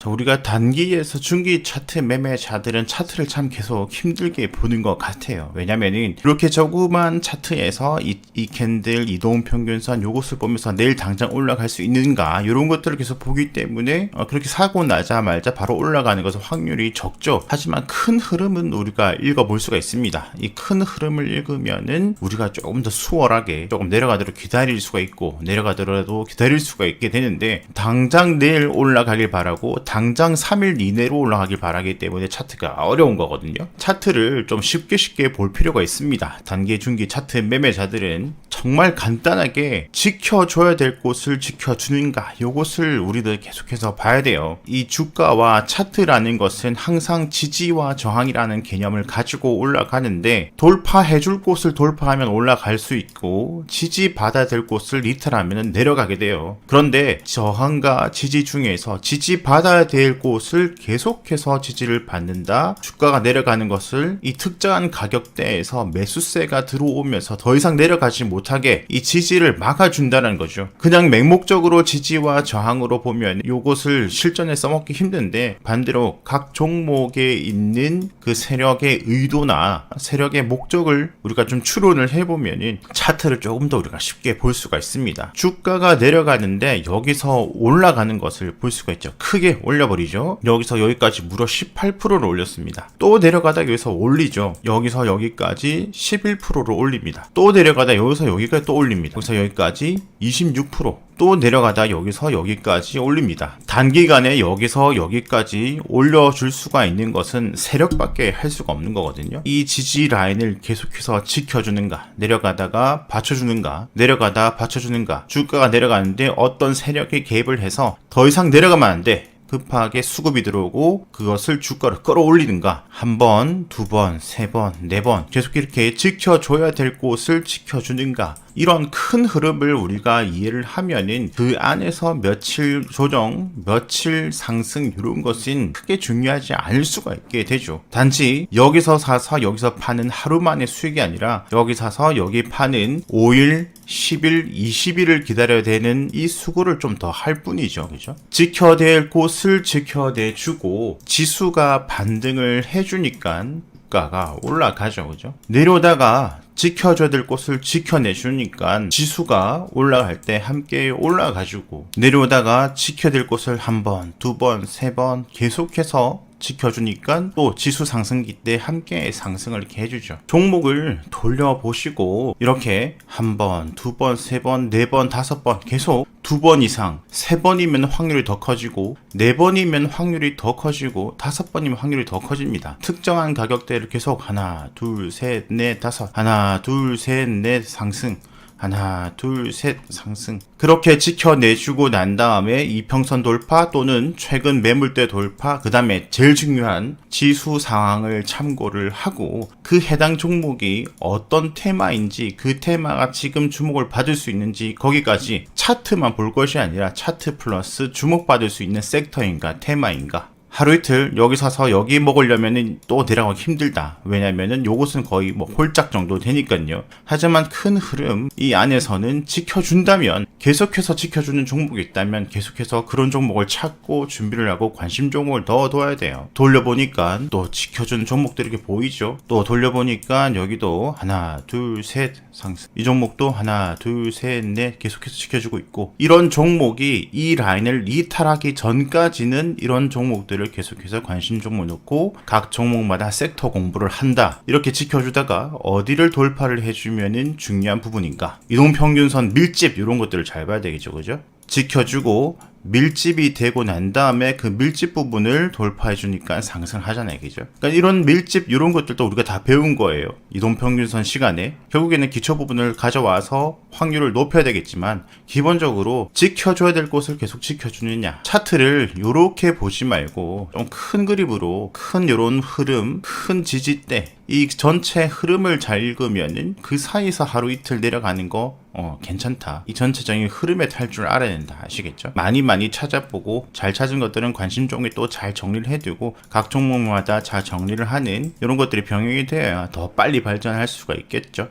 우리가 단기에서 중기 차트 매매자들은 차트를 참 계속 힘들게 보는 것 같아요. 왜냐면은 이렇게 조그만 차트에서 이 캔들 이동평균선 요것을 보면서 내일 당장 올라갈 수 있는가 이런 것들을 계속 보기 때문에 그렇게 사고 나자마자 바로 올라가는 것은 확률이 적죠. 하지만 큰 흐름은 우리가 읽어볼 수가 있습니다. 이 큰 흐름을 읽으면은 우리가 조금 더 수월하게 조금 내려가도록 기다릴 수가 있고 내려가더라도 기다릴 수가 있게 되는데 당장 내일 올라가길 바라고 당장 3일 이내로 올라가길 바라기 때문에 차트가 어려운 거거든요. 차트를 좀 쉽게 볼 필요가 있습니다. 단기 중기 차트 매매자들은 정말 간단하게 지켜줘야 될 곳을 지켜주는가 요것을 우리들 계속해서 봐야 돼요. 이 주가와 차트라는 것은 항상 지지와 저항이라는 개념을 가지고 올라가는데 돌파해줄 곳을 돌파하면 올라갈 수 있고 지지받아야 될 곳을 이탈하면 내려가게 돼요. 그런데 저항과 지지 중에서 지지받아야 될 곳을 계속해서 지지를 받는다. 주가가 내려가는 것을 이 특정한 가격대에서 매수세가 들어오면서 더 이상 내려가지 못하게 이 지지를 막아준다는 거죠. 그냥 맹목적으로 지지와 저항으로 보면 요것을 실전에 써먹기 힘든데 반대로 각 종목에 있는 그 세력의 의도나 세력의 목적을 우리가 좀 추론을 해보면 차트를 조금 더 우리가 쉽게 볼 수가 있습니다. 주가가 내려가는데 여기서 올라가는 것을 볼 수가 있죠. 크게 올려버리죠. 여기서 여기까지 무려 18%를 올렸습니다. 또 내려가다 여기서 올리죠. 여기서 여기까지 11%를 올립니다. 또 내려가다 여기서 여기까지 또 올립니다. 여기서 여기까지 26%. 또 내려가다 여기서 여기까지 올립니다. 단기간에 여기서 여기까지 올려줄 수가 있는 것은 세력밖에 할 수가 없는 거거든요. 이 지지 라인을 계속해서 지켜주는가, 내려가다가 받쳐주는가, 내려가다 받쳐주는가, 주가가 내려가는데 어떤 세력이 개입을 해서 더 이상 내려가면 안 돼. 급하게 수급이 들어오고 그것을 주가를 끌어올리는가 한 번, 두 번, 세 번, 네 번 계속 이렇게 지켜줘야 될 곳을 지켜주는가 이런 큰 흐름을 우리가 이해를 하면은 그 안에서 며칠 조정, 며칠 상승 이런 것은 크게 중요하지 않을 수가 있게 되죠. 단지 여기서 사서 여기서 파는 하루 만의 수익이 아니라 여기 사서 여기 파는 5일, 10일, 20일을 기다려야 되는 이 수고를 좀 더 할 뿐이죠. 그죠? 지켜낼 곳을 지켜내주고 지수가 반등을 해주니까 주가가 올라가죠. 그죠? 내려오다가 지켜줘야 될 곳을 지켜내주니까 지수가 올라갈 때 함께 올라가지고 내려오다가 지켜야 될 곳을 한 번, 두 번, 세 번 계속해서 지켜주니까 또 지수 상승기 때 함께 상승을 이렇게 해주죠. 종목을 돌려보시고 이렇게 한 번, 두 번, 세 번, 네 번, 다섯 번 계속 두 번 이상, 세 번이면 확률이 더 커지고 네 번이면 확률이 더 커지고 다섯 번이면 확률이 더 커집니다. 특정한 가격대를 계속 하나, 둘, 셋, 넷, 다섯 하나, 둘, 셋, 넷 상승 하나, 둘, 셋 상승 그렇게 지켜내주고 난 다음에 이평선 돌파 또는 최근 매물대 돌파 그 다음에 제일 중요한 지수 상황을 참고를 하고 그 해당 종목이 어떤 테마인지 그 테마가 지금 주목을 받을 수 있는지 거기까지 차트만 볼 것이 아니라 차트 플러스 주목받을 수 있는 섹터인가 테마인가 하루 이틀 여기 사서 여기 먹으려면은 또 내려가기 힘들다. 왜냐면은 요것은 거의 뭐 홀짝 정도 되니까요. 하지만 큰 흐름 이 안에서는 지켜준다면 계속해서 지켜주는 종목이 있다면 계속해서 그런 종목을 찾고 준비를 하고 관심 종목을 더 둬야 돼요. 돌려보니까 또 지켜주는 종목들이 이렇게 보이죠. 또 돌려보니까 여기도 하나 둘 셋 상승 이 종목도 하나 둘 셋 넷 계속해서 지켜주고 있고 이런 종목이 이 라인을 이탈하기 전까지는 이런 종목들을 계속해서 관심 종목을 놓고 각 종목마다 섹터 공부를 한다. 이렇게 지켜주다가 어디를 돌파를 해주면은 중요한 부분인가. 이동평균선 밀집 이런 것들을 잘 봐야 되겠죠. 그죠? 지켜주고 밀집이 되고 난 다음에 그 밀집 부분을 돌파해 주니까 상승하잖아요. 그죠? 그러니까 이런 밀집 이런 것들도 우리가 다 배운 거예요. 이동평균선 시간에 결국에는 기초 부분을 가져와서 확률을 높여야 되겠지만 기본적으로 지켜줘야 될 곳을 계속 지켜주느냐 차트를 요렇게 보지 말고 좀 큰 그림으로 큰 요런 흐름 큰 지지대 이 전체 흐름을 잘 읽으면은 그 사이에서 하루 이틀 내려가는 거 괜찮다. 이 전체적인 흐름에 탈 줄 알아야 된다. 아시겠죠? 많이 찾아보고 잘 찾은 것들은 관심 종목에 또 잘 정리를 해두고 각 종목마다 잘 정리를 하는 이런 것들이 병행이 되어야 더 빨리 발전할 수가 있겠죠.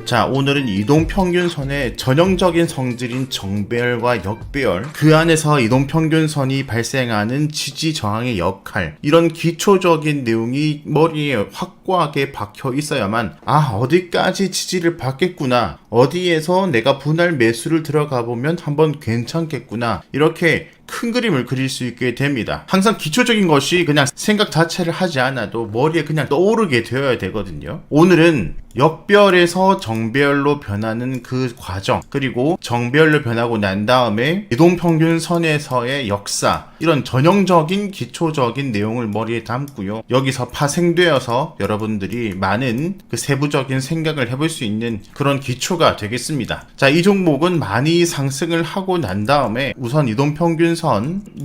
자, 오늘은 이동평균선의 전형적인 성질인 정배열과 역배열, 그 안에서 이동평균선이 발생하는 지지 저항의 역할, 이런 기초적인 내용이 머리에 확고하게 박혀 있어야만 어디까지 지지를 받겠구나, 어디에서 내가 분할 매수를 들어가 보면 한번 괜찮겠구나, 이렇게 큰 그림을 그릴 수 있게 됩니다. 항상 기초적인 것이 그냥 생각 자체를 하지 않아도 머리에 그냥 떠오르게 되어야 되거든요. 오늘은 역배열에서 정배열로 변하는 그 과정, 그리고 정배열로 변하고 난 다음에 이동평균선에서의 역사, 이런 전형적인 기초적인 내용을 머리에 담고요. 여기서 파생되어서 여러분들이 많은 그 세부적인 생각을 해볼 수 있는 그런 기초가 되겠습니다. 자, 이 종목은 많이 상승을 하고 난 다음에 우선 이동평균선,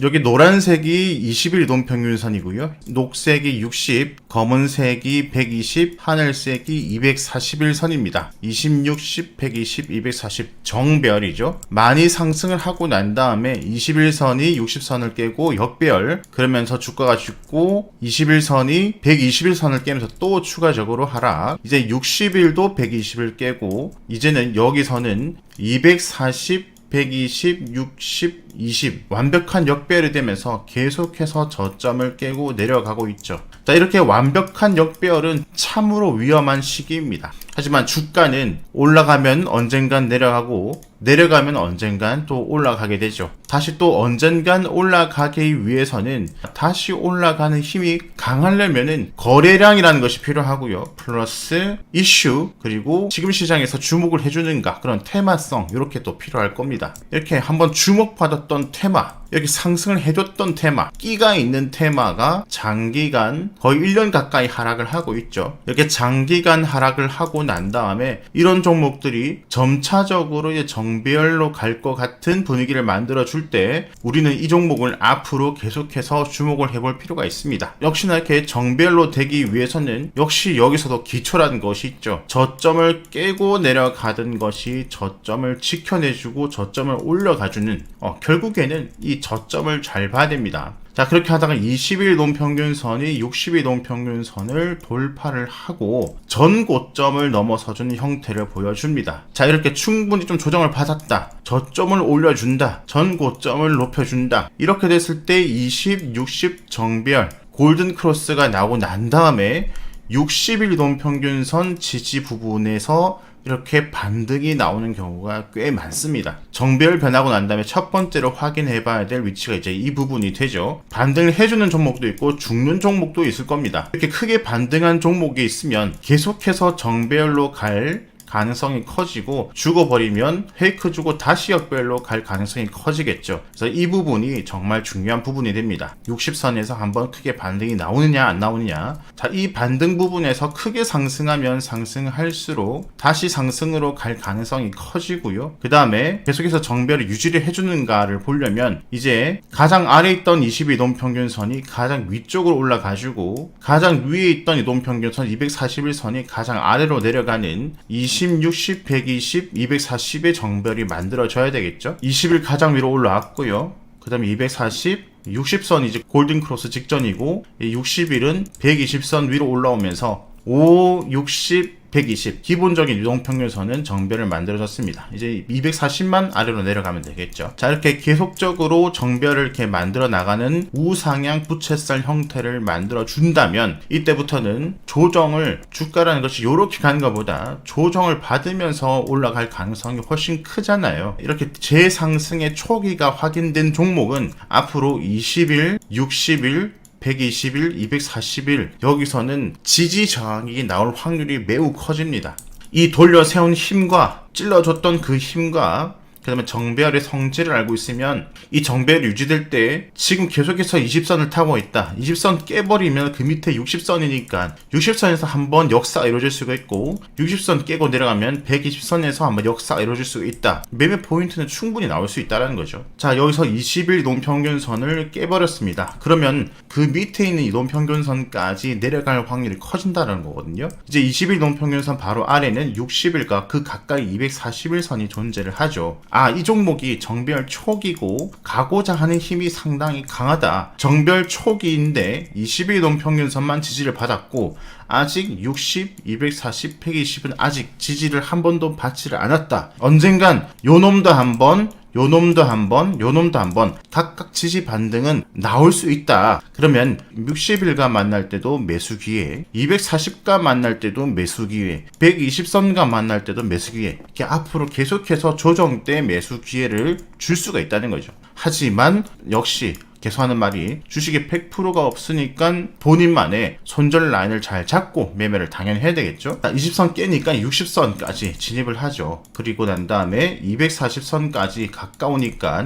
여기 노란색이 20일 이동평균선이고요. 녹색이 60, 검은색이 120, 하늘색이 241선입니다. 20, 60, 120, 240 정배열이죠. 많이 상승을 하고 난 다음에 21선이 60선을 깨고 역배열, 그러면서 주가가 죽고 21선이 121선을 깨면서 또 추가적으로 하락, 이제 60일도 120을 깨고 이제는 여기서는 240, 120, 60, 20 완벽한 역배열이 되면서 계속해서 저점을 깨고 내려가고 있죠. 자, 이렇게 완벽한 역배열은 참으로 위험한 시기입니다. 하지만 주가는 올라가면 언젠간 내려가고 내려가면 언젠간 또 올라가게 되죠. 다시 또 언젠간 올라가기 위해서는 다시 올라가는 힘이 강하려면은 거래량이라는 것이 필요하고요. 플러스 이슈, 그리고 지금 시장에서 주목을 해주는가, 그런 테마성, 이렇게 또 필요할 겁니다. 이렇게 한번 주목받았던 테마, 여기 상승을 해줬던 테마, 끼가 있는 테마가 장기간 거의 1년 가까이 하락을 하고 있죠. 이렇게 장기간 하락을 하고 난 다음에 이런 종목들이 점차적으로 이제 정배열로 갈 것 같은 분위기를 만들어 줄 때 우리는 이 종목을 앞으로 계속해서 주목을 해볼 필요가 있습니다. 역시나 이렇게 정배열로 되기 위해서는 역시 여기서도 기초라는 것이 있죠. 저점을 깨고 내려가던 것이 저점을 지켜내주고 저점을 올려가주는, 결국에는 이 저점을 잘 봐야 됩니다. 자, 그렇게 하다가 20일 이동평균선이 60일 이동평균선을 돌파를 하고 전 고점을 넘어서주는 형태를 보여줍니다. 자, 이렇게 충분히 좀 조정을 받았다, 저점을 올려준다, 전 고점을 높여준다, 이렇게 됐을 때 20, 60 정배열 골든 크로스가 나오고 난 다음에 60일 이동평균선 지지 부분에서 이렇게 반등이 나오는 경우가 꽤 많습니다. 정배열 변하고 난 다음에 첫 번째로 확인해 봐야 될 위치가 이제 이 부분이 되죠. 반등을 해주는 종목도 있고 죽는 종목도 있을 겁니다. 이렇게 크게 반등한 종목이 있으면 계속해서 정배열로 갈 가능성이 커지고, 죽어버리면 페이크 주고 다시 역배열로 갈 가능성이 커지겠죠. 그래서 이 부분이 정말 중요한 부분이 됩니다. 60선에서 한번 크게 반등이 나오느냐 안 나오느냐. 자, 이 반등 부분에서 크게 상승하면 상승할수록 다시 상승으로 갈 가능성이 커지고요. 그 다음에 계속해서 정배열을 유지를 해주는가를 보려면 이제 가장 아래에 있던 20일 이동평균선이 가장 위쪽으로 올라가지고 가장 위에 있던 이동평균선 241선이 가장 아래로 내려가는 20, 60, 120, 240의 정배열이 만들어져야 되겠죠. 20일 가장 위로 올라왔고요. 그 다음에 240, 60선 이제 골든크로스 직전이고, 60일은 120선 위로 올라오면서 5, 60, 120 기본적인 이동평균선은 정배열을 만들어졌습니다. 이제 240만 아래로 내려가면 되겠죠. 자, 이렇게 계속적으로 정배열을 이렇게 만들어 나가는 우상향 부채살 형태를 만들어 준다면 이때부터는 조정을, 주가라는 것이 이렇게 가는 것보다 조정을 받으면서 올라갈 가능성이 훨씬 크잖아요. 이렇게 재상승의 초기가 확인된 종목은 앞으로 20일, 60일, 120일, 240일 여기서는 지지 저항이 나올 확률이 매우 커집니다. 이 돌려 세운 힘과 찔러줬던 그 힘과 그 다음에 정배열의 성질을 알고 있으면 이 정배열이 유지될 때 지금 계속해서 20선을 타고 있다, 20선 깨버리면 그 밑에 60선이니까 60선에서 한번 역사가 이루어질 수가 있고, 60선 깨고 내려가면 120선에서 한번 역사가 이루어질 수가 있다. 매매 포인트는 충분히 나올 수 있다는 거죠. 자, 여기서 20일 이동평균선을 깨버렸습니다. 그러면 그 밑에 있는 이동평균선까지 내려갈 확률이 커진다는 거거든요. 이제 20일 이동평균선 바로 아래는 60일과 그 가까이 241선이 존재를 하죠. 이 종목이 정별 초기고 가고자 하는 힘이 상당히 강하다. 정별 초기인데 20일 이동 평균선만 지지를 받았고 아직 60, 240, 120은 아직 지지를 한 번도 받지를 않았다. 언젠간 요놈도 한번, 요놈도 한번, 요놈도 한번 각각 지지 반등은 나올 수 있다. 그러면 60일과 만날 때도 매수 기회, 240과 만날 때도 매수 기회, 120선과 만날 때도 매수 기회. 이렇게 앞으로 계속해서 조정 때 매수 기회를 줄 수가 있다는 거죠. 하지만 역시 계속하는 말이 주식에 100%가 없으니까 본인만의 손절 라인을 잘 잡고 매매를 당연히 해야 되겠죠. 20선 깨니까 60선까지 진입을 하죠. 그리고 난 다음에 240선까지 가까우니까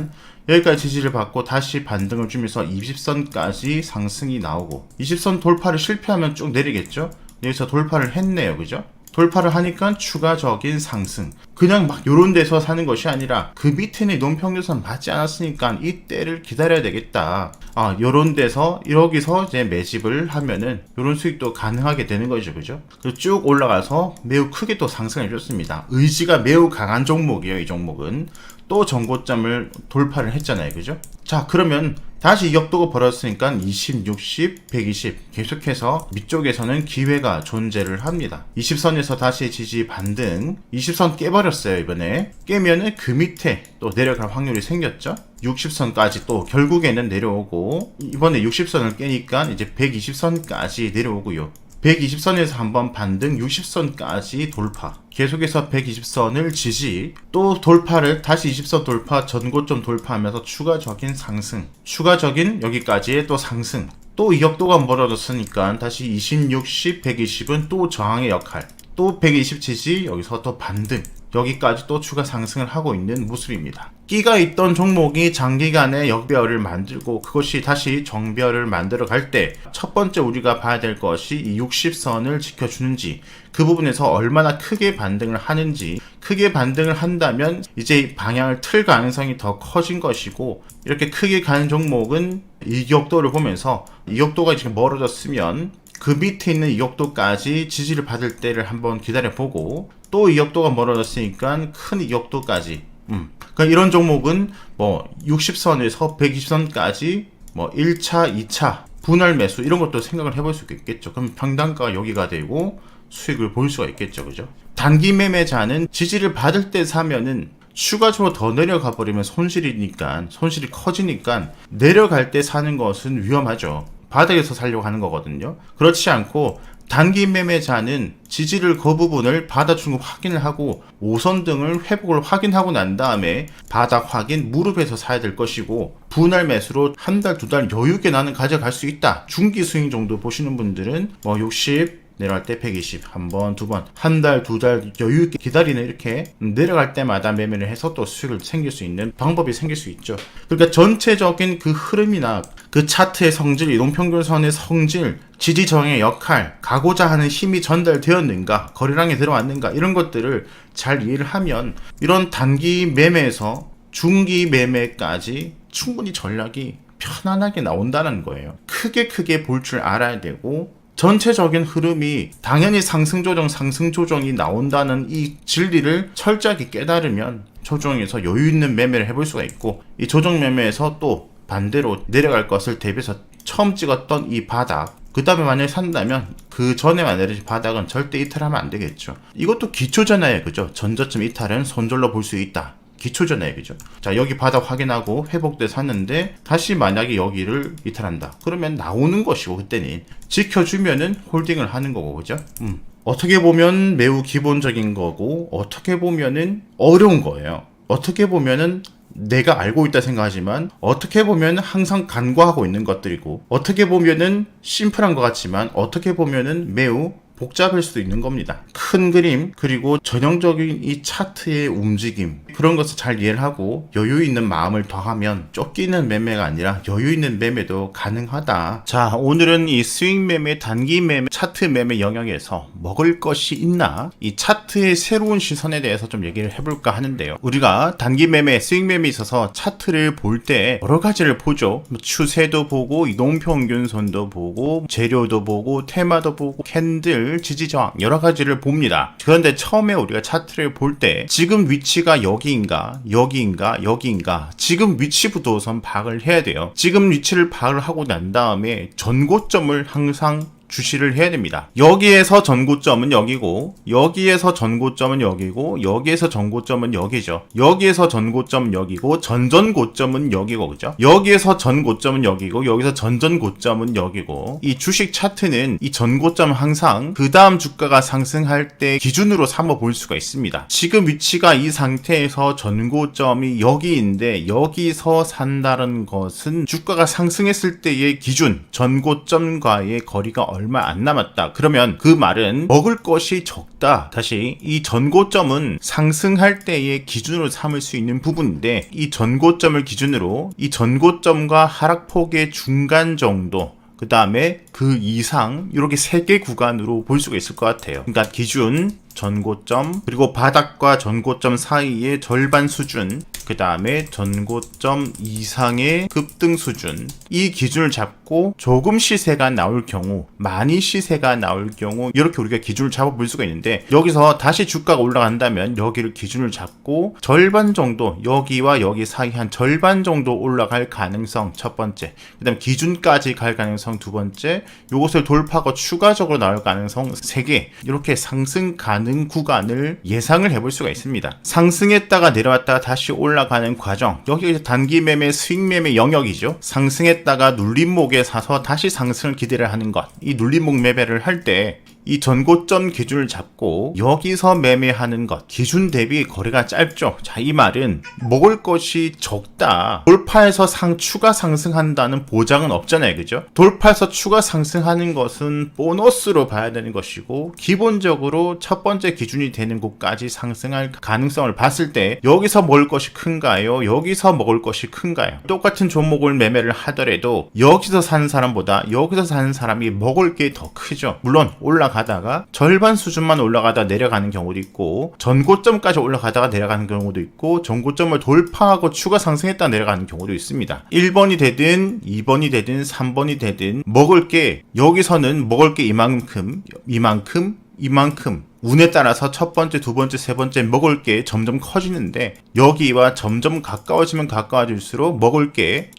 여기까지 지지를 받고 다시 반등을 주면서 20선까지 상승이 나오고 20선 돌파를 실패하면 쭉 내리겠죠. 여기서 돌파를 했네요. 그죠? 돌파를 하니까 추가적인 상승. 그냥 막 요런 데서 사는 것이 아니라 그 밑에는 이동평균선 맞지 않았으니까 이때를 기다려야 되겠다. 요런 데서 여기서 이제 매집을 하면은 요런 수익도 가능하게 되는 거죠. 그죠? 그리고 쭉 올라가서 매우 크게 또 상승해 줬습니다. 의지가 매우 강한 종목이에요. 이 종목은. 또 전고점을 돌파를 했잖아요. 그죠? 자, 그러면 다시 역도가 벌어졌으니까 20, 60, 120 계속해서 위쪽에서는 기회가 존재를 합니다. 20선에서 다시 지지 반등, 20선 깨버렸어요. 이번에 깨면은 그 밑에 또 내려갈 확률이 생겼죠. 60선까지 또 결국에는 내려오고 이번에 60선을 깨니까 이제 120선까지 내려오고요. 120선에서 한번 반등, 60선까지 돌파, 계속해서 120선을 지지, 또 돌파를 다시 20선 돌파, 전고점 돌파하면서 추가적인 상승, 추가적인 여기까지의 또 상승, 또 이 역도가 멀어졌으니까 다시 20, 60, 120은 또 저항의 역할, 또 120 지지, 여기서 또 반등, 여기까지 또 추가 상승을 하고 있는 모습입니다. 끼가 있던 종목이 장기간의 역배열을 만들고 그것이 다시 정배열을 만들어 갈 때 첫 번째 우리가 봐야 될 것이 이 60선을 지켜주는지, 그 부분에서 얼마나 크게 반등을 하는지, 크게 반등을 한다면 이제 방향을 틀 가능성이 더 커진 것이고, 이렇게 크게 가는 종목은 이 역도를 보면서 이 역도가 지금 멀어졌으면 그 밑에 있는 이 역도까지 지지를 받을 때를 한번 기다려보고, 또 이 역도가 멀어졌으니까 큰 이 역도까지 그러니까 이런 종목은 뭐 60선에서 120선까지 뭐 1차, 2차 분할 매수 이런 것도 생각을 해볼 수 있겠죠. 그럼 평단가가 여기가 되고 수익을 볼 수가 있겠죠. 그죠? 단기 매매자는 지지를 받을 때 사면은 추가적으로 더 내려가 버리면 손실이 커지니까 내려갈 때 사는 것은 위험하죠. 바닥에서 살려고 하는 거거든요. 그렇지 않고 단기 매매자는 지지를 그 부분을 받아준 거 확인을 하고 5선 등을 회복을 확인하고 난 다음에 바닥 확인, 무릎에서 사야 될 것이고, 분할 매수로 한 달, 두 달 여유 있게 나는 가져갈 수 있다. 중기 스윙 정도 보시는 분들은 뭐 60, 내려갈 때 120, 한 번, 두 번, 한 달, 두 달 여유 있게 기다리는, 이렇게 내려갈 때마다 매매를 해서 또 수익을 생길 수 있는 방법이 생길 수 있죠. 그러니까 전체적인 그 흐름이나 그 차트의 성질, 이동평균선의 성질, 지지 저항의 역할, 가고자 하는 힘이 전달되었는가, 거래량이 들어왔는가, 이런 것들을 잘 이해를 하면 이런 단기 매매에서 중기 매매까지 충분히 전략이 편안하게 나온다는 거예요. 크게 볼 줄 알아야 되고, 전체적인 흐름이 당연히 상승 조정이 나온다는 이 진리를 철저하게 깨달으면 조정에서 여유 있는 매매를 해볼 수가 있고, 이 조정 매매에서 또 반대로 내려갈 것을 대비해서 처음 찍었던 이 바닥, 그 다음에 만약에 산다면 그 전에 만들어진 바닥은 절대 이탈하면 안 되겠죠. 이것도 기초잖아요. 그죠? 전저점 이탈은 손절로 볼 수 있다. 기초잖아요. 그죠? 자, 여기 바닥 확인하고 회복돼 샀는데 다시 만약에 여기를 이탈한다. 그러면 나오는 것이고, 그때는 지켜주면은 홀딩을 하는 거고. 그죠? 어떻게 보면 매우 기본적인 거고, 어떻게 보면은 어려운 거예요. 어떻게 보면은 내가 알고 있다 생각하지만, 어떻게 보면 항상 간과하고 있는 것들이고, 어떻게 보면은 심플한 것 같지만, 어떻게 보면은 매우 복잡할 수도 있는 겁니다. 큰 그림, 그리고 전형적인 이 차트의 움직임, 그런 것을 잘 이해를 하고 여유 있는 마음을 더하면 쫓기는 매매가 아니라 여유 있는 매매도 가능하다. 자, 오늘은 이 스윙 매매, 단기 매매, 차트 매매 영역에서 먹을 것이 있나, 이 차트의 새로운 시선에 대해서 좀 얘기를 해볼까 하는데요. 우리가 단기 매매, 스윙 매매에 있어서 차트를 볼 때 여러 가지를 보죠. 추세도 보고, 이동평균선도 보고, 재료도 보고, 테마도 보고, 캔들, 하락을, 지지저항 여러 가지를 봅니다. 그런데 처음에 우리가 차트를 볼 때 지금 위치가 여기인가 지금 위치부터 우선 파악을 해야 돼요. 지금 위치를 파악을 하고 난 다음에 전고점을 항상 주시를 해야 됩니다. 여기에서 전고점은 여기고, 여기에서 전고점은 여기고, 여기에서 전고점은 여기죠. 여기에서 전고점은 여기고, 전전고점은 여기고, 그죠? 여기에서 전고점은 여기고, 여기서 전전고점은 여기고, 이 주식 차트는 이 전고점 항상 그 다음 주가가 상승할 때 기준으로 삼아 볼 수가 있습니다. 지금 위치가 이 상태에서 전고점이 여기인데, 여기서 산다는 것은 주가가 상승했을 때의 기준, 전고점과의 거리가 얼마 안 남았다. 그러면 그 말은 먹을 것이 적다. 다시 이 전고점은 상승할 때의 기준으로 삼을 수 있는 부분인데, 이 전고점을 기준으로 이 전고점과 하락폭의 중간 정도, 그 다음에 그 이상, 이렇게 3개 구간으로 볼 수가 있을 것 같아요. 그러니까 기준, 전고점, 그리고 바닥과 전고점 사이의 절반 수준, 그 다음에 전고점 이상의 급등 수준, 이 기준을 잡고 조금 시세가 나올 경우, 많이 시세가 나올 경우 이렇게 우리가 기준을 잡아볼 수가 있는데, 여기서 다시 주가가 올라간다면 여기를 기준을 잡고 절반 정도, 여기와 여기 사이 한 절반 정도 올라갈 가능성 첫 번째, 그 다음 기준까지 갈 가능성 두 번째, 요것을 돌파하고 추가적으로 나올 가능성 3개, 이렇게 상승 가능 구간을 예상을 해볼 수가 있습니다. 상승했다가 내려왔다가 다시 올라가는 과정, 여기 단기 매매, 스윙 매매 영역이죠. 상승했다가 눌림목에 사서 다시 상승을 기대를 하는 것, 이 눌림목 매매를 할 때 이 전고점 기준을 잡고 여기서 매매하는 것, 기준 대비 거리가 짧죠. 자, 이 말은 먹을 것이 적다. 돌파해서 추가 상승한다는 보장은 없잖아요, 그죠? 돌파해서 추가 상승하는 것은 보너스로 봐야 되는 것이고, 기본적으로 첫 번째 기준이 되는 곳까지 상승할 가능성을 봤을 때 여기서 먹을 것이 큰가요? 여기서 먹을 것이 큰가요? 똑같은 종목을 매매를 하더라도 여기서 사는 사람보다 여기서 사는 사람이 먹을 게 더 크죠. 물론 올라가다가 절반 수준만 올라가다 내려가는 경우도 있고, 전고점까지 올라가다가 내려가는 경우도 있고, 전고점을 돌파하고 추가 상승했다 내려가는 경우도 있습니다. 1번이 되든 2번이 되든 3번이 되든 먹을 게, 여기서는 먹을 게 이만큼 운에 따라서 첫 번째, 두 번째, 세 번째 먹을 게 점점 커지는데, 여기와 점점 가까워지면 가까워질수록 먹을 게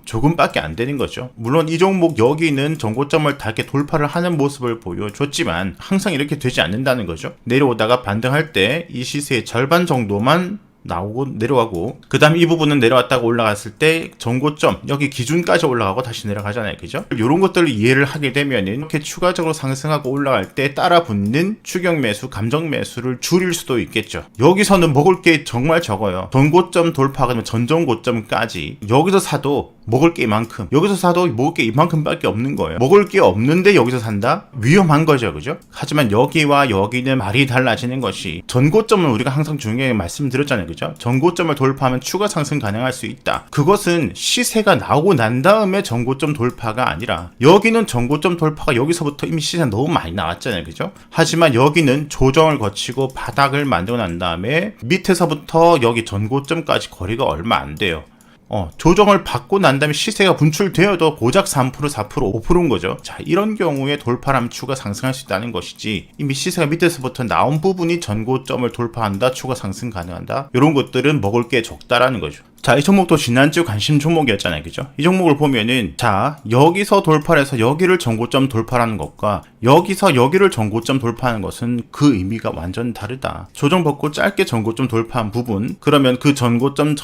조금밖에 안 되는 거죠. 물론 이 종목 여기는 전고점을 다 이렇게 돌파를 하는 모습을 보여줬지만 항상 이렇게 되지 않는다는 거죠. 내려오다가 반등할 때 이 시세의 절반 정도만 나오고 내려가고, 그 다음 이 부분은 내려왔다가 올라갔을 때 전고점 여기 기준까지 올라가고 다시 내려가잖아요, 그죠? 이런 것들을 이해를 하게 되면 이렇게 추가적으로 상승하고 올라갈 때 따라 붙는 추격 매수, 감정 매수를 줄일 수도 있겠죠. 여기서는 먹을 게 정말 적어요. 전고점 돌파하면 전전고점까지 여기서 사도 먹을 게 이만큼, 여기서 사도 먹을 게 이만큼밖에 없는 거예요. 먹을 게 없는데 여기서 산다? 위험한 거죠, 그죠? 하지만 여기와 여기는 말이 달라지는 것이, 전고점은 우리가 항상 중요하게 말씀드렸잖아요, 그죠? 전고점을 돌파하면 추가 상승 가능할 수 있다. 그것은 시세가 나오고 난 다음에 전고점 돌파가 아니라, 여기는 전고점 돌파가 여기서부터 이미 시세가 너무 많이 나왔잖아요, 그죠? 하지만 여기는 조정을 거치고 바닥을 만들어 난 다음에 밑에서부터 여기 전고점까지 거리가 얼마 안 돼요. 조정을 받고 난 다음에 시세가 분출되어도 고작 3%, 4%, 5%인 거죠. 자, 이런 경우에 돌파하면 추가 상승할 수 있다는 것이지, 이미 시세가 밑에서부터 나온 부분이 전고점을 돌파한다, 추가 상승 가능한다, 이런 것들은 먹을 게 적다라는 거죠. 자, 이 종목도 지난주 관심 종목이었잖아요, 그죠? 이 종목을 보면은, 자, 여기서 돌파를 해서 여기를 전고점 돌파하는 것과 여기서 여기를 전고점 돌파하는 것은 그 의미가 완전 다르다. 조정 받고 짧게 전고점 돌파한 부분, 그러면 그 전고점,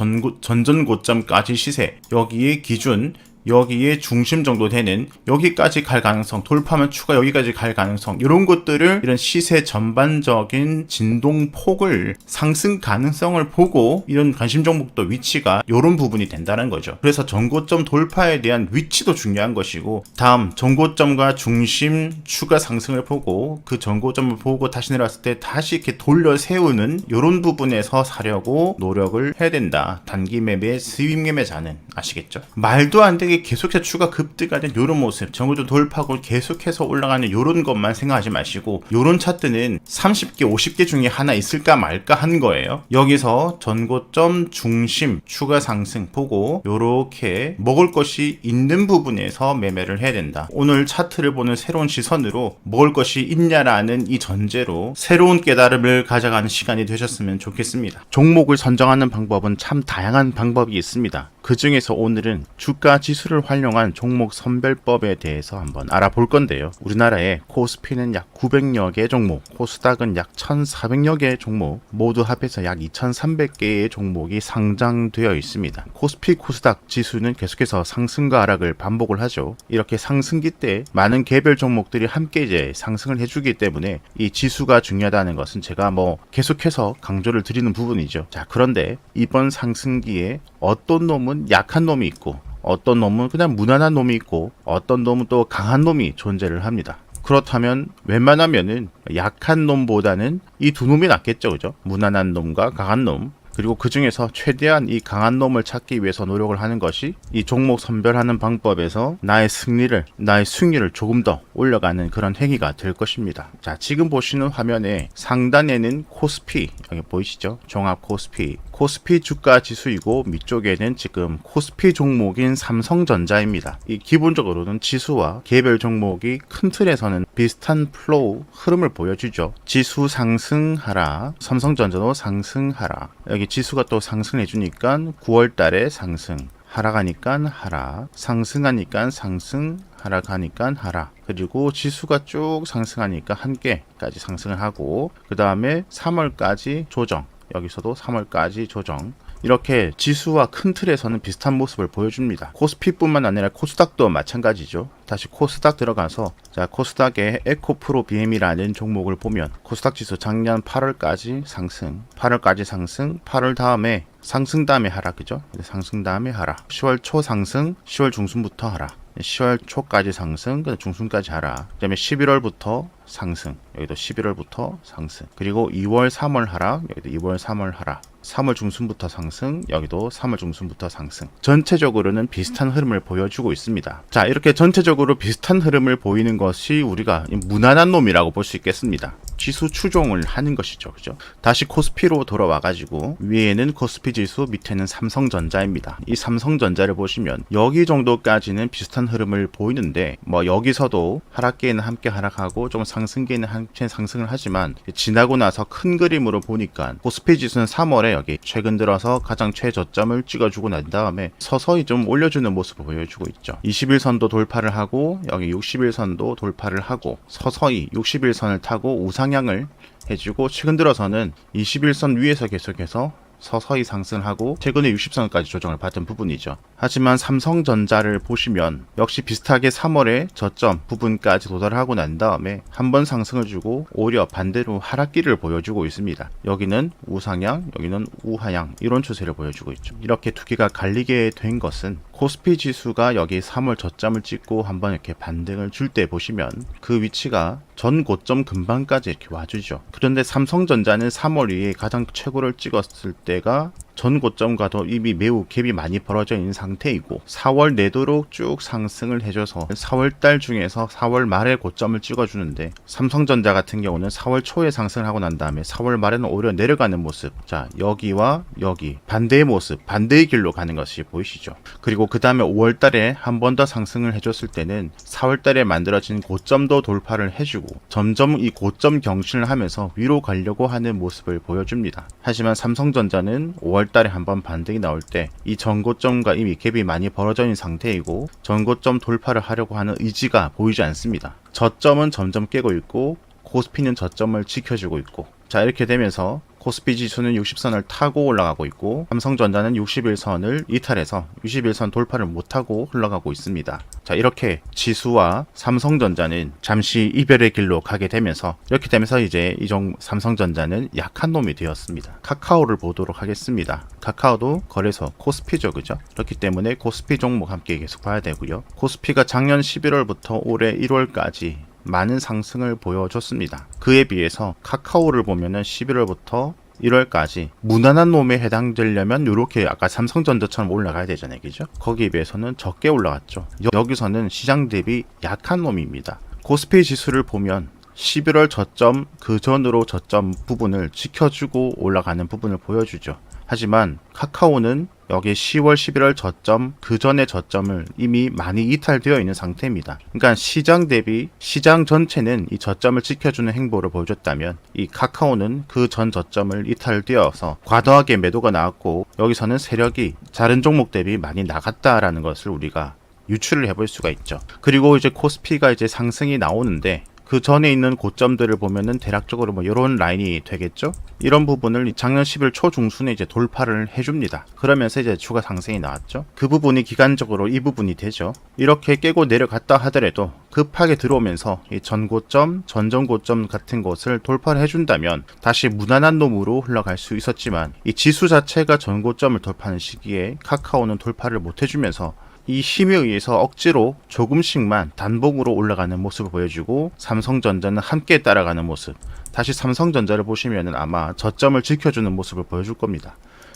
전전고점까지 시세, 여기의 기준, 여기에 중심 정도 되는, 여기까지 갈 가능성, 돌파하면 추가 여기까지 갈 가능성, 이런 것들을, 이런 시세 전반적인 진동폭을, 상승 가능성을 보고 이런 관심 종목도 위치가 이런 부분이 된다는 거죠. 그래서 전고점 돌파에 대한 위치도 중요한 것이고, 다음 전고점과 중심 추가 상승을 보고 그 전고점을 보고 다시 내려왔을 때 다시 이렇게 돌려 세우는 이런 부분에서 사려고 노력을 해야 된다. 단기 매매, 스윙 매매자는 아시겠죠? 말도 안 되게 가격이 계속해서 추가 급등하는 이런 모습, 정고점 돌파고 계속해서 올라가는 이런 것만 생각하지 마시고, 이런 차트는 30개 50개 중에 하나 있을까 말까 한 거예요. 여기서 전고점 중심 추가 상승 보고 요렇게 먹을 것이 있는 부분에서 매매를 해야 된다. 오늘 차트를 보는 새로운 시선으로 먹을 것이 있냐라는 이 전제로 새로운 깨달음을 가져가는 시간이 되셨으면 좋겠습니다. 종목을 선정하는 방법은 참 다양한 방법이 있습니다. 그 중에서 오늘은 주가 지수를 활용한 종목 선별법에 대해서 한번 알아볼 건데요. 우리나라에 코스피는 약 900여 개 종목, 코스닥은 약 1400여 개 종목, 모두 합해서 약 2300개의 종목이 상장되어 있습니다. 코스피, 코스닥 지수는 계속해서 상승과 하락을 반복을 하죠. 이렇게 상승기 때 많은 개별 종목들이 함께 이제 상승을 해주기 때문에 이 지수가 중요하다는 것은 제가 계속해서 강조를 드리는 부분이죠. 자, 그런데 이번 상승기에 어떤 놈은 약한 놈이 있고, 어떤 놈은 그냥 무난한 놈이 있고, 어떤 놈은 또 강한 놈이 존재를 합니다. 그렇다면 웬만하면은 약한 놈보다는 이 두 놈이 낫겠죠, 그죠? 무난한 놈과 강한 놈. 그리고 그 중에서 최대한 이 강한 놈을 찾기 위해서 노력을 하는 것이 이 종목 선별하는 방법에서 나의 수익률을 조금 더 올려가는 그런 행위가 될 것입니다. 자, 지금 보시는 화면에 상단에는 코스피, 여기 보이시죠? 종합 코스피 주가 지수이고, 밑쪽에는 지금 코스피 종목인 삼성전자입니다. 이 기본적으로는 지수와 개별 종목이 큰 틀에서는 비슷한 플로우 흐름을 보여주죠. 지수 상승하라, 삼성전자도 상승하라. 여기 지수가 또 상승해 주니까 9월 달에 상승, 하락하니까 하락, 상승하니까 상승, 하락하니까 하락. 그리고 지수가 쭉 상승하니까 한 개까지 상승을 하고, 그 다음에 3월까지 조정, 여기서도 3월까지 조정. 이렇게 지수와 큰 틀에서는 비슷한 모습을 보여줍니다. 코스피뿐만 아니라 코스닥도 마찬가지죠. 다시 코스닥 들어가서, 자, 코스닥의 에코프로 BM이라는 종목을 보면 코스닥 지수 작년 8월까지 상승, 8월까지 상승, 8월 다음에 상승 다음에 하락, 그죠? 상승 다음에 하락. 10월 초 상승, 10월 중순부터 하락. 10월 초까지 상승, 중순까지 하락. 그 다음에 11월부터 상승, 여기도 11월부터 상승. 그리고 2월, 3월 하락, 여기도 2월, 3월 하락. 3월 중순부터 상승, 여기도 3월 중순부터 상승. 전체적으로는 비슷한 흐름을 보여주고 있습니다. 자, 이렇게 전체적으로 비슷한 흐름을 보이는 것이 우리가 무난한 놈이라고 볼 수 있겠습니다. 지수 추종을 하는 것이죠. 그죠? 다시 코스피로 돌아와가지고, 위에는 코스피 지수, 밑에는 삼성전자입니다. 이 삼성전자를 보시면 여기 정도까지는 비슷한 흐름을 보이는데, 여기서도 하락기에는 함께 하락하고 좀 상승기에는 함께 상승을 하지만, 지나고 나서 큰 그림으로 보니까 코스피 지수는 3월에 여기 최근 들어서 가장 최저점을 찍어주고 난 다음에 서서히 좀 올려주는 모습을 보여주고 있죠. 21선도 돌파를 하고, 여기 60일선도 돌파를 하고, 서서히 60일선을 타고 우상향을 해주고, 최근 들어서는 21선 위에서 계속해서 서서히 상승하고 최근에 60선까지 조정을 받은 부분이죠. 하지만 삼성전자를 보시면 역시 비슷하게 3월에 저점 부분까지 도달하고 난 다음에 한번 상승을 주고 오히려 반대로 하락기를 보여주고 있습니다. 여기는 우상향, 여기는 우하향, 이런 추세를 보여주고 있죠. 이렇게 두 개가 갈리게 된 것은 코스피 지수가 여기 3월 저점을 찍고 한번 이렇게 반등을 줄 때 보시면 그 위치가 전 고점 근방까지 이렇게 와주죠. 그런데 삼성전자는 3월 2일 가장 최고를 찍었을 때가 전 고점과도 이미 매우 갭이 많이 벌어져 있는 상태이고, 4월 내도록 쭉 상승을 해줘서 4월 달 중에서 4월 말에 고점을 찍어주는데, 삼성전자 같은 경우는 4월 초에 상승을 하고 난 다음에 4월 말에는 오히려 내려가는 모습. 자, 여기와 여기 반대의 모습, 반대의 길로 가는 것이 보이시죠. 그리고 그 다음에 5월 달에 한 번 더 상승을 해줬을 때는 4월 달에 만들어진 고점도 돌파를 해주고 점점 이 고점 경신을 하면서 위로 가려고 하는 모습을 보여줍니다. 하지만 삼성전자는 5월 달에 한번 반등이 나올 때 이 전고점과 이미 갭이 많이 벌어져 있는 상태이고, 전고점 돌파를 하려고 하는 의지가 보이지 않습니다. 저점은 점점 깨고 있고, 코스피는 저점을 지켜주고 있고, 자, 이렇게 되면서 코스피 지수는 60선을 타고 올라가고 있고, 삼성전자는 61선을 이탈해서 61선 돌파를 못하고 흘러가고 있습니다. 자, 이렇게 지수와 삼성전자는 잠시 이별의 길로 가게 되면서, 이렇게 되면서 이제 삼성전자는 약한 놈이 되었습니다. 카카오를 보도록 하겠습니다. 카카오도 거래소 코스피죠, 그죠? 그렇기 때문에 코스피 종목 함께 계속 봐야 되고요. 코스피가 작년 11월부터 올해 1월까지 많은 상승을 보여줬습니다. 그에 비해서 카카오를 보면은 11월부터 1월까지 무난한 놈에 해당되려면 이렇게 아까 삼성전자처럼 올라가야 되잖아요. 그죠? 거기에 비해서는 적게 올라갔죠. 여기서는 시장 대비 약한 놈입니다. 코스피 지수를 보면 11월 저점 그 전으로 저점 부분을 지켜주고 올라가는 부분을 보여주죠. 하지만 카카오는 여기 10월 11월 저점 그 전의 저점을 이미 많이 이탈되어 있는 상태입니다. 그러니까 시장 대비 시장 전체는 이 저점을 지켜주는 행보를 보여줬다면 이 카카오는 그 전 저점을 이탈되어서 과도하게 매도가 나왔고 여기서는 세력이 다른 종목 대비 많이 나갔다라는 것을 우리가 유추를 해볼 수가 있죠. 그리고 이제 코스피가 이제 상승이 나오는데 그 전에 있는 고점들을 보면은 대략적으로 뭐 이런 라인이 되겠죠. 이런 부분을 작년 10일 초중순에 이제 돌파를 해줍니다. 그러면서 이제 추가 상승이 나왔죠. 그 부분이 기간적으로 이 부분이 되죠. 이렇게 깨고 내려갔다 하더라도 급하게 들어오면서 이 전고점, 전전고점 같은 곳을 돌파를 해준다면 다시 무난한 놈으로 흘러갈 수 있었지만 이 지수 자체가 전고점을 돌파하는 시기에 카카오는 돌파를 못 해주면서 이 힘에 의해서 억지로 조금씩만 단봉으로 올라가는 모습을 보여주고 삼성전자는 함께 따라가는 모습. 다시 삼성전자를 보시면 아마 저점을 지켜주는 모습을 보여줄 겁니다.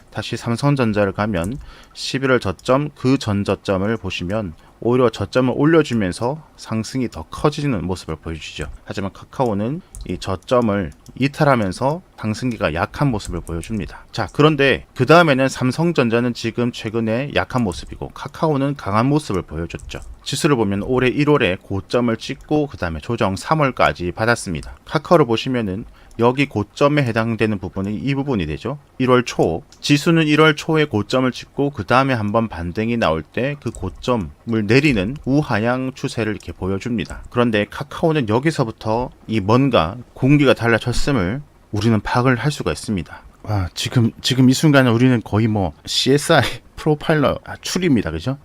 다시 삼성전자를 가면 11월 저점 그 전 저점을 보시면 오히려 저점을 올려주면서 상승이 더 커지는 모습을 보여주죠. 하지만 카카오는 이 저점을 이탈하면서 상승기가 약한 모습을 보여줍니다. 자, 그런데 그 다음에는 삼성전자는 지금 최근에 약한 모습이고 카카오는 강한 모습을 보여줬죠. 지수를 보면 올해 1월에 고점을 찍고 그 다음에 조정 3월까지 받았습니다. 카카오를 보시면은 여기 고점에 해당되는 부분이 이 부분이 되죠. 1월 초 지수는 1월 초에 고점을 찍고 그 다음에 한번 반등이 나올 때 그 고점을 내리는 우하향 추세를 이렇게 보여줍니다. 그런데 카카오는 여기서부터 이 뭔가 공기가 달라졌음을 우리는 파악을 할 수가 있습니다. 와, 지금 이 순간에 우리는 거의 뭐 CSI 프로파일러 출입니다. 그죠?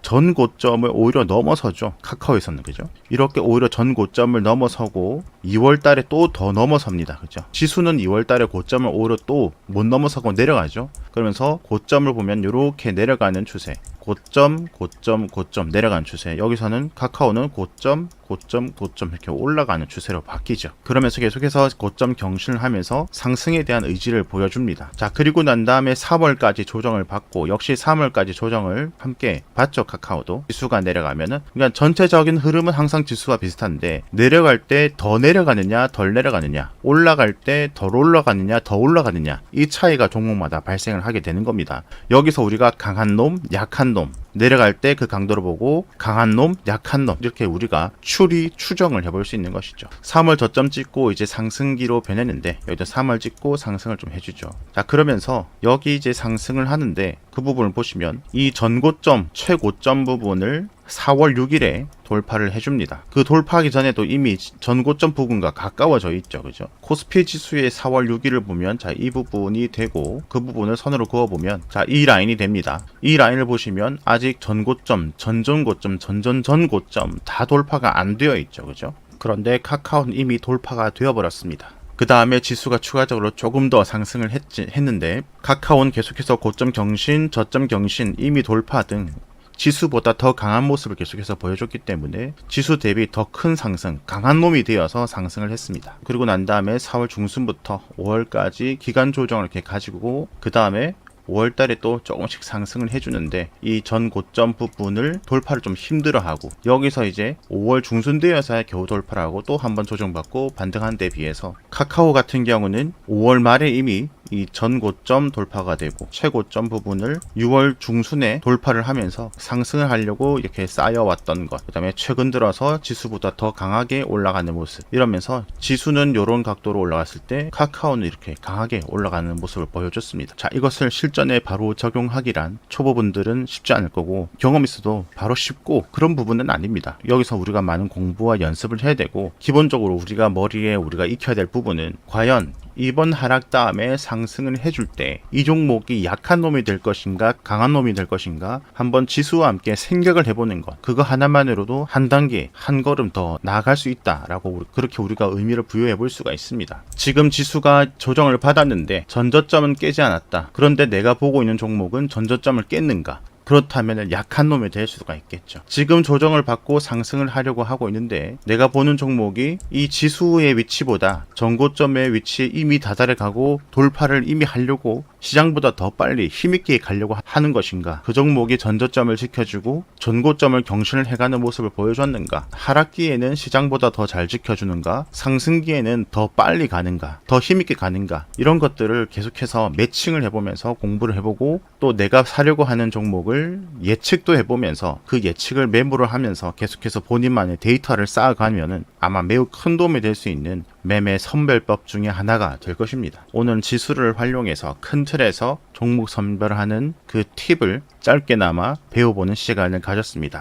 전 고점을 오히려 넘어서죠. 카카오에서는. 그죠? 이렇게 오히려 전 고점을 넘어서고 2월 달에 또 더 넘어섭니다. 그죠? 지수는 2월 달에 고점을 오히려 또 못 넘어서고 내려가죠. 그러면서 고점을 보면 이렇게 내려가는 추세. 고점 내려가는 추세. 여기서는 카카오는 고점 이렇게 올라가는 추세로 바뀌죠. 그러면서 계속해서 고점 경신을 하면서 상승에 대한 의지를 보여줍니다. 자, 그리고 난 다음에 3월까지 조정을 받고 역시 3월까지 조정을 함께 받죠. 카카오도 지수가 내려가면은, 그러니까 전체적인 흐름은 항상 지수와 비슷한데 내려갈 때 더 내려가느냐 덜 내려가느냐, 올라갈 때 덜 올라가느냐 더 올라가느냐, 이 차이가 종목마다 발생을 하게 되는 겁니다. 여기서 우리가 강한 놈, 약한 놈, 내려갈 때 그 강도를 보고 강한 놈, 약한 놈 이렇게 우리가 추정을 해볼 수 있는 것이죠. 3월 저점 찍고 이제 상승기로 변했는데 여기도 3월 찍고 상승을 좀 해주죠. 자, 그러면서 여기 이제 상승을 하는데 그 부분을 보시면 이 전고점, 최고점 부분을 4월 6일에 돌파를 해줍니다. 그 돌파하기 전에도 이미 전고점 부분과 가까워져 있죠. 그죠? 코스피 지수의 4월 6일을 보면 자, 이 부분이 되고 그 부분을 선으로 그어보면 자, 이 라인이 됩니다. 이 라인을 보시면 아직 전고점, 전전고점, 전전전고점 다 돌파가 안 되어 있죠. 그죠? 그런데 카카오는 이미 돌파가 되어버렸습니다. 그 다음에 지수가 추가적으로 조금 더 상승을 했는데 카카오는 계속해서 고점 경신, 저점 경신, 이미 돌파 등 지수보다 더 강한 모습을 계속해서 보여줬기 때문에 지수 대비 더 큰 상승, 강한 놈이 되어서 상승을 했습니다. 그리고 난 다음에 4월 중순부터 5월까지 기간 조정을 이렇게 가지고 그 다음에 5월달에 또 조금씩 상승을 해주는데 이 전 고점 부분을 돌파를 좀 힘들어하고 여기서 이제 5월 중순 되어서야 겨우 돌파를 하고 또 한번 조정받고 반등한 데 비해서 카카오 같은 경우는 5월 말에 이미 이 전 고점 돌파가 되고 최고점 부분을 6월 중순에 돌파를 하면서 상승을 하려고 이렇게 쌓여왔던 것, 그 다음에 최근 들어서 지수보다 더 강하게 올라가는 모습, 이러면서 지수는 이런 각도로 올라갔을 때 카카오는 이렇게 강하게 올라가는 모습을 보여줬습니다. 자, 이것을 실전에 바로 적용하기란 초보분들은 쉽지 않을 거고 경험 있어도 바로 쉽고 그런 부분은 아닙니다. 여기서 우리가 많은 공부와 연습을 해야 되고 기본적으로 우리가 머리에 우리가 익혀야 될 부분은 과연 이번 하락 다음에 상승을 해줄 때 이 종목이 약한 놈이 될 것인가 강한 놈이 될 것인가 한번 지수와 함께 생각을 해보는 것, 그거 하나만으로도 한 단계 한 걸음 더 나아갈 수 있다라고 그렇게 우리가 의미를 부여해 볼 수가 있습니다. 지금 지수가 조정을 받았는데 전저점은 깨지 않았다. 그런데 내가 보고 있는 종목은 전저점을 깼는가? 그렇다면 약한 놈이 될 수가 있겠죠. 지금 조정을 받고 상승을 하려고 하고 있는데 내가 보는 종목이 이 지수의 위치보다 전고점의 위치에 이미 다다래 가고 돌파를 이미 하려고 시장보다 더 빨리 힘있게 가려고 하는 것인가, 그 종목이 전저점을 지켜주고 전고점을 경신을 해가는 모습을 보여줬는가, 하락기에는 시장보다 더 잘 지켜주는가, 상승기에는 더 빨리 가는가, 더 힘있게 가는가, 이런 것들을 계속해서 매칭을 해보면서 공부를 해보고 또 내가 사려고 하는 종목을 예측도 해보면서 그 예측을 메모를 하면서 계속해서 본인만의 데이터를 쌓아가면은 아마 매우 큰 도움이 될 수 있는 매매 선별법 중에 하나가 될 것입니다. 오늘 지수를 활용해서 큰 틀에서 종목 선별하는 그 팁을 짧게나마 배워보는 시간을 가졌습니다.